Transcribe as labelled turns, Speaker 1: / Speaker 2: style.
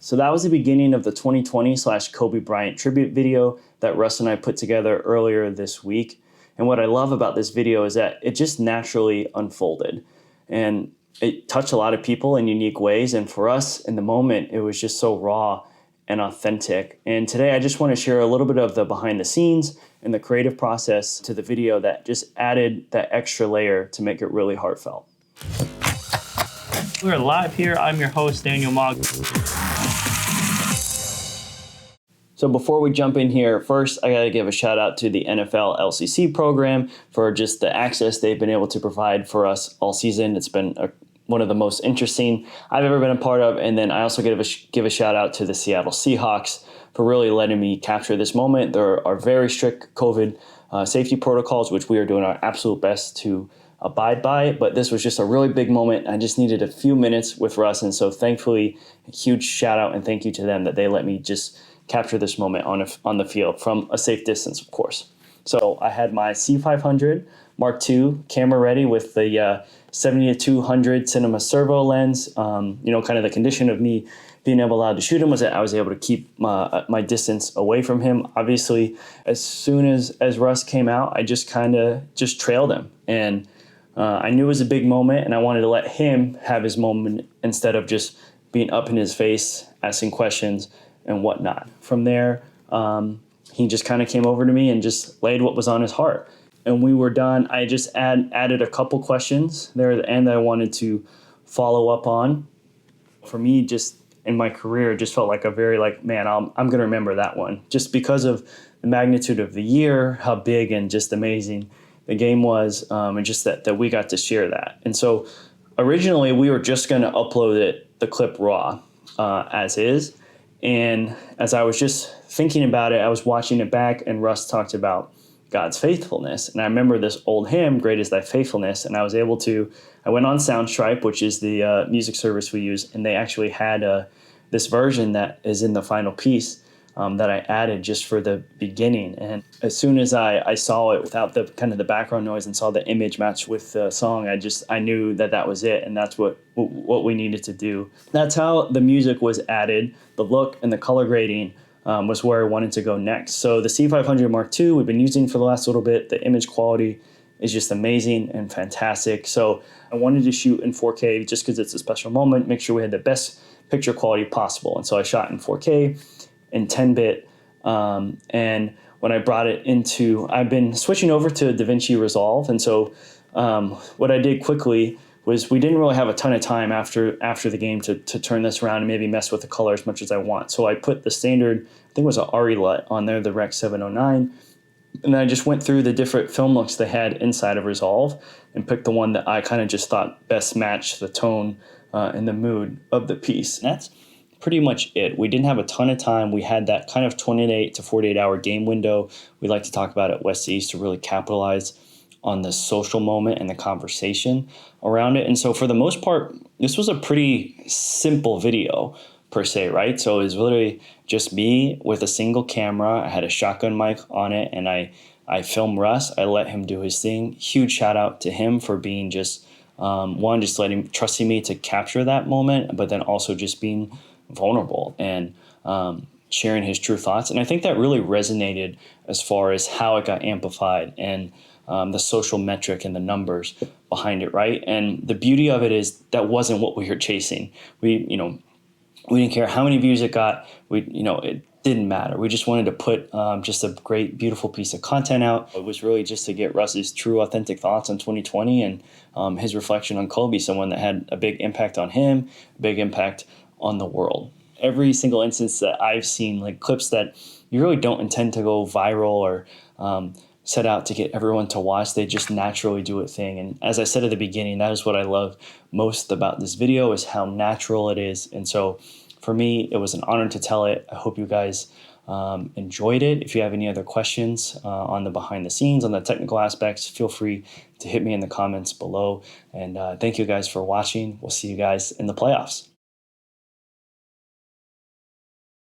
Speaker 1: So that was the beginning of the 2020 / Kobe Bryant tribute video that Russ and I put together earlier this week. And what I love about this video is that it just naturally unfolded. And it touched a lot of people in unique ways. And for us in the moment, it was just so raw and authentic. And today I just want to share a little bit of the behind the scenes and the creative process to the video that just added that extra layer to make it really heartfelt.
Speaker 2: We're live here. I'm your host, Daniel Mogg.
Speaker 1: So before we jump in here, first I gotta give a shout out to the NFL LCC program for just the access they've been able to provide for us all season. It's been one of the most interesting I've ever been a part of. And then I also give a shout out to the Seattle Seahawks for really letting me capture this moment. There are very strict COVID safety protocols, which we are doing our absolute best to abide by, but this was just a really big moment. I just needed a few minutes with Russ, and so thankfully, a huge shout out and thank you to them that they let me just capture this moment on the field from a safe distance, of course. So I had my C500 Mark II camera ready with the 70-200 cinema servo lens. Kind of the condition of me being allowed to shoot him was that I was able to keep my distance away from him. Obviously, as soon as Russ came out, I just kind of trailed him. And I knew it was a big moment, and I wanted to let him have his moment instead of just being up in his face, asking questions and whatnot. From there, he just kind of came over to me and just laid what was on his heart. And we were done. I just added a couple questions there at the end that I wanted to follow up on. For me, just in my career, it just felt like a very man, I'm going to remember that one. Just because of the magnitude of the year, how big and just amazing the game was, and just that we got to share that. And so originally we were just going to upload the clip raw as is. And as I was just thinking about it, I was watching it back, and Russ talked about God's faithfulness. And I remember this old hymn, Great is Thy Faithfulness, and I went on Soundstripe, which is the music service we use, and they actually had this version that is in the final piece that I added just for the beginning. And as soon as I saw it without the kind of the background noise and saw the image match with the song, I knew that was it, and that's what we needed to do. That's how the music was added. The look and the color grading was where I wanted to go next. So the C500 Mark II we've been using for the last little bit. The image quality is just amazing and fantastic. So I wanted to shoot in 4K just because it's a special moment, make sure we had the best picture quality possible. And so I shot in 4K in 10-bit. And when I brought it I've been switching over to DaVinci Resolve. And so what I did quickly was we didn't really have a ton of time after the game to turn this around and maybe mess with the color as much as I want. So I put the standard, I think it was an ARRI LUT on there, the Rec 709. And then I just went through the different film looks they had inside of Resolve and picked the one that I kind of just thought best matched the tone and the mood of the piece. And that's pretty much it. We didn't have a ton of time. We had that kind of 28 to 48 hour game window we like to talk about at West East to really capitalize on the social moment and the conversation around it. And so for the most part, this was a pretty simple video per se, right? So it was literally just me with a single camera. I had a shotgun mic on it, and I filmed Russ. I let him do his thing. Huge shout out to him for being just trusting me to capture that moment, but then also just being vulnerable and sharing his true thoughts. And I think that really resonated as far as how it got amplified and the social metric and the numbers behind it, right? And the beauty of it is that wasn't what we were chasing. We didn't care how many views it got. It didn't matter. We just wanted to put just a great, beautiful piece of content out. It was really just to get Russ's true, authentic thoughts on 2020 and his reflection on Kobe, someone that had a big impact on him, a big impact on the world. Every single instance that I've seen, like clips that you really don't intend to go viral or set out to get everyone to watch, they just naturally do a thing. And as I said at the beginning, that is what I love most about this video, is how natural it is. And so for me, it was an honor to tell it. I hope you guys enjoyed it. If you have any other questions on the behind the scenes, on the technical aspects, feel free to hit me in the comments below. And thank you guys for watching. We'll see you guys in the playoffs.